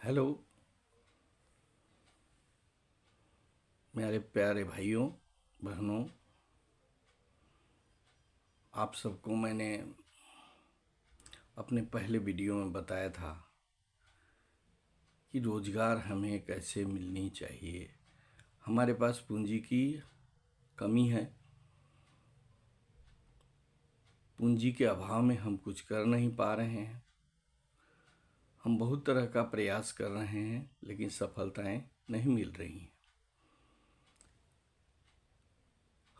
Hello मेरे प्यारे भाइयों बहनों, आप सबको मैंने अपने पहले वीडियो में बताया था कि रोज़गार हमें कैसे मिलनी चाहिए। हमारे पास पूंजी की कमी है, पूंजी के अभाव में हम कुछ कर नहीं पा रहे हैं। हम बहुत तरह का प्रयास कर रहे हैं लेकिन सफलताएं नहीं मिल रही हैं।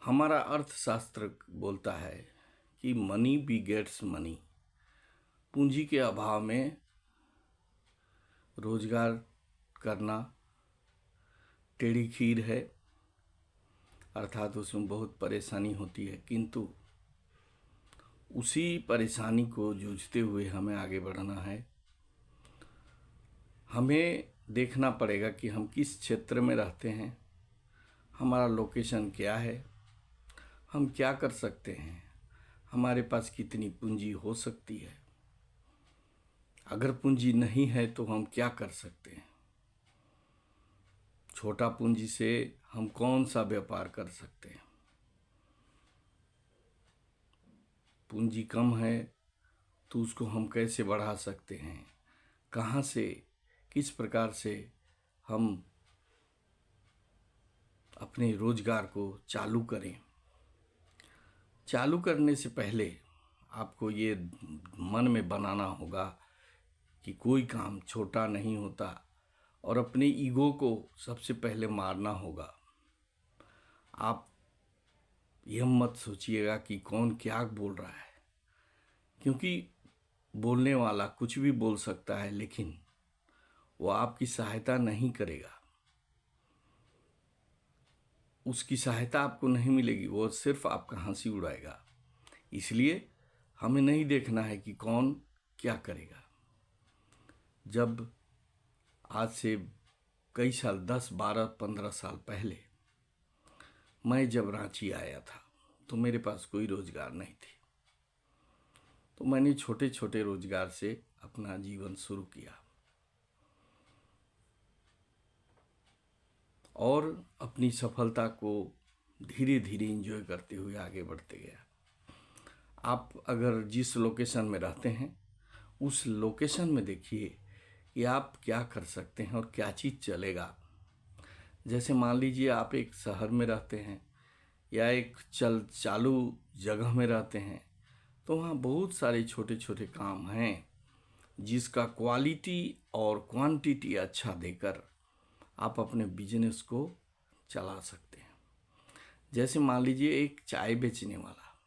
हमारा अर्थशास्त्र बोलता है कि मनी बिगेट्स मनी। पूंजी के अभाव में रोजगार करना टेढ़ी खीर है, अर्थात उसमें बहुत परेशानी होती है, किंतु उसी परेशानी को जूझते हुए हमें आगे बढ़ना है। हमें देखना पड़ेगा कि हम किस क्षेत्र में रहते हैं, हमारा लोकेशन क्या है, हम क्या कर सकते हैं, हमारे पास कितनी पूंजी हो सकती है। अगर पूंजी नहीं है तो हम क्या कर सकते हैं। छोटा पूंजी से हम कौन सा व्यापार कर सकते हैं। पूंजी कम है तो उसको हम कैसे बढ़ा सकते हैं, कहाँ से, किस प्रकार से हम अपने रोजगार को चालू करें। चालू करने से पहले आपको ये मन में बनाना होगा कि कोई काम छोटा नहीं होता और अपने ईगो को सबसे पहले मारना होगा। आप यह मत सोचिएगा कि कौन क्या बोल रहा है, क्योंकि बोलने वाला कुछ भी बोल सकता है लेकिन वो आपकी सहायता नहीं करेगा। उसकी सहायता आपको नहीं मिलेगी, वो सिर्फ आपका हंसी उड़ाएगा। इसलिए हमें नहीं देखना है कि कौन क्या करेगा। जब आज से कई साल, 10, 12, 15 साल पहले मैं जब रांची आया था तो मेरे पास कोई रोजगार नहीं थी, तो मैंने छोटे छोटे रोजगार से अपना जीवन शुरू किया और अपनी सफलता को धीरे धीरे एंजॉय करते हुए आगे बढ़ते गया। आप अगर जिस लोकेशन में रहते हैं उस लोकेशन में देखिए कि आप क्या कर सकते हैं और क्या चीज़ चलेगा। जैसे मान लीजिए आप एक शहर में रहते हैं या एक चालू जगह में रहते हैं, तो वहाँ बहुत सारे छोटे छोटे काम हैं जिसका क्वालिटी और क्वांटिटी अच्छा देकर आप अपने बिजनेस को चला सकते हैं। जैसे मान लीजिए एक चाय बेचने वाला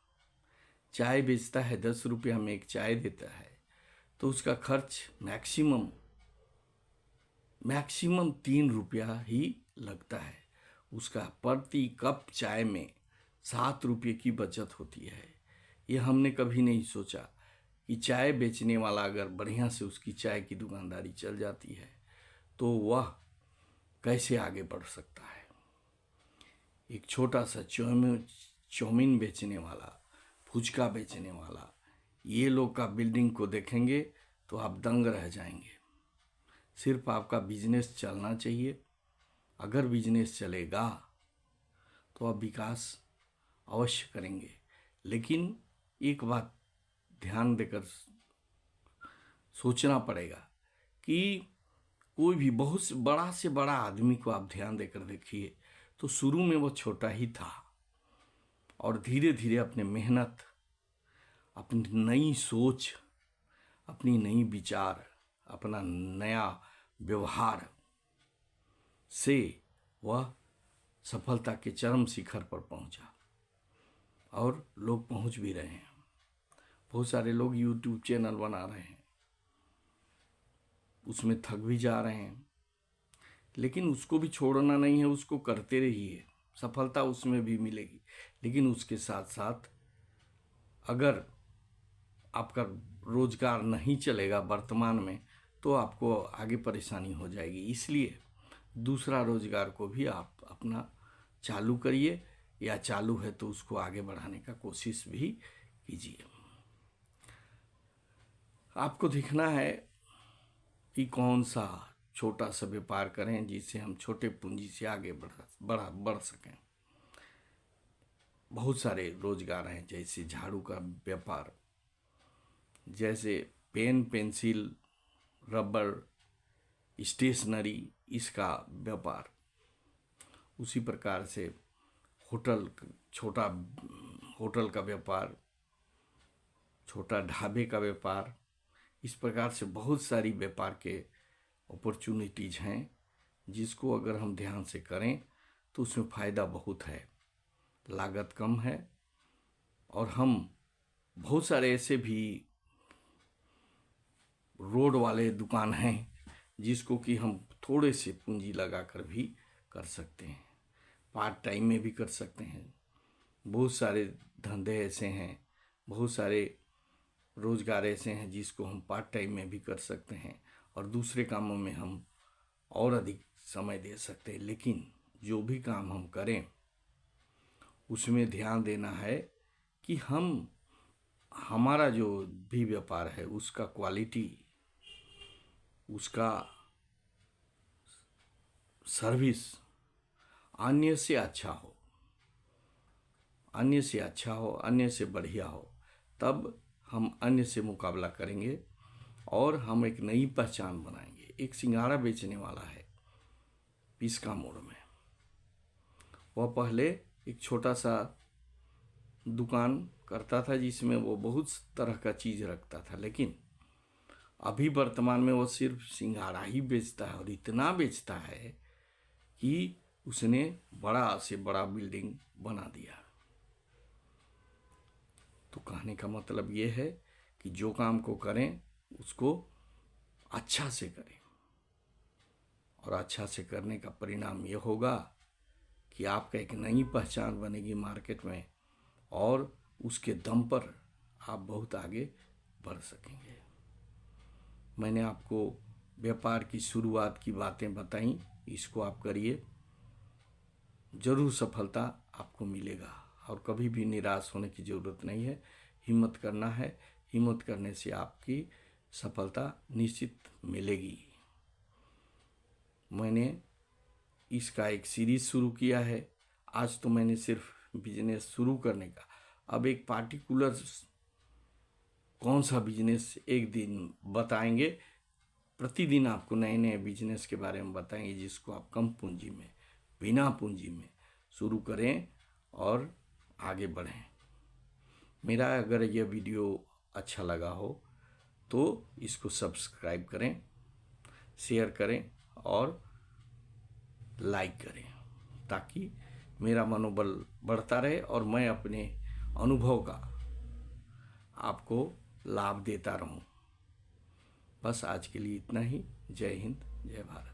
चाय बेचता है, 10 रुपया में एक चाय देता है, तो उसका खर्च मैक्सिमम 3 रुपया ही लगता है। उसका प्रति कप चाय में 7 रुपये की बचत होती है। ये हमने कभी नहीं सोचा कि चाय बेचने वाला अगर बढ़िया से उसकी चाय की दुकानदारी चल जाती है तो वह कैसे आगे बढ़ सकता है। एक छोटा सा चाउमीन बेचने वाला, फुचका बेचने वाला, ये लोग का बिल्डिंग को देखेंगे तो आप दंग रह जाएंगे। सिर्फ आपका बिजनेस चलना चाहिए। अगर बिजनेस चलेगा तो आप विकास अवश्य करेंगे। लेकिन एक बात ध्यान देकर सोचना पड़ेगा कि कोई भी बहुत से बड़ा आदमी को आप ध्यान देकर देखिए तो शुरू में वो छोटा ही था और धीरे धीरे अपने मेहनत, अपनी नई सोच, अपनी नई विचार, अपना नया व्यवहार से वह सफलता के चरम शिखर पर पहुंचा और लोग पहुंच भी रहे हैं। बहुत सारे लोग यूट्यूब चैनल बना रहे हैं, उसमें थक भी जा रहे हैं, लेकिन उसको भी छोड़ना नहीं है, उसको करते रहिए, सफलता उसमें भी मिलेगी। लेकिन उसके साथ साथ अगर आपका रोजगार नहीं चलेगा वर्तमान में तो आपको आगे परेशानी हो जाएगी। इसलिए दूसरा रोजगार को भी आप अपना चालू करिए, या चालू है तो उसको आगे बढ़ाने का कोशिश भी कीजिए। आपको देखना है कि कौन सा छोटा सा व्यापार करें जिससे हम छोटे पूंजी से आगे बढ़ सकें। बहुत सारे रोजगार हैं, जैसे झाड़ू का व्यापार, जैसे पेन पेंसिल रबर स्टेशनरी इसका व्यापार, उसी प्रकार से छोटा होटल का व्यापार, छोटा ढाबे का व्यापार, इस प्रकार से बहुत सारी व्यापार के अपॉर्चुनिटीज हैं जिसको अगर हम ध्यान से करें तो उसमें फ़ायदा बहुत है, लागत कम है। और हम बहुत सारे ऐसे भी रोड वाले दुकान हैं जिसको कि हम थोड़े से पूंजी लगाकर भी कर सकते हैं, पार्ट टाइम में भी कर सकते हैं। बहुत सारे धंधे ऐसे हैं, बहुत सारे रोजगार ऐसे हैं जिसको हम पार्ट टाइम में भी कर सकते हैं और दूसरे कामों में हम और अधिक समय दे सकते हैं। लेकिन जो भी काम हम करें उसमें ध्यान देना है कि हमारा जो भी व्यापार है उसका क्वालिटी, उसका सर्विस अन्य से अच्छा हो, अन्य से अच्छा हो, अन्य से बढ़िया हो, तब हम अन्य से मुकाबला करेंगे और हम एक नई पहचान बनाएंगे। एक सिंघाड़ा बेचने वाला है पिस्का मोड़ में, वह पहले एक छोटा सा दुकान करता था जिसमें वो बहुत तरह का चीज़ रखता था, लेकिन अभी वर्तमान में वो सिर्फ सिंघाड़ा ही बेचता है और इतना बेचता है कि उसने बड़ा से बड़ा बिल्डिंग बना दिया। तो कहने का मतलब ये है कि जो काम को करें उसको अच्छा से करें, और अच्छा से करने का परिणाम ये होगा कि आपका एक नई पहचान बनेगी मार्केट में और उसके दम पर आप बहुत आगे बढ़ सकेंगे। मैंने आपको व्यापार की शुरुआत की बातें बताई, इसको आप करिए, जरूर सफलता आपको मिलेगा और कभी भी निराश होने की ज़रूरत नहीं है। हिम्मत करना है, हिम्मत करने से आपकी सफलता निश्चित मिलेगी। मैंने इसका एक सीरीज शुरू किया है। आज तो मैंने सिर्फ बिजनेस शुरू करने का, अब एक पार्टिकुलर कौन सा बिजनेस एक दिन बताएंगे। प्रतिदिन आपको नए नए बिजनेस के बारे में बताएंगे जिसको आप कम पूंजी में, बिना पूंजी में शुरू करें और आगे बढ़ें। मेरा अगर यह वीडियो अच्छा लगा हो तो इसको सब्सक्राइब करें, शेयर करें और लाइक करें, ताकि मेरा मनोबल बढ़ता रहे और मैं अपने अनुभव का आपको लाभ देता रहूं। बस आज के लिए इतना ही। जय हिंद, जय भारत।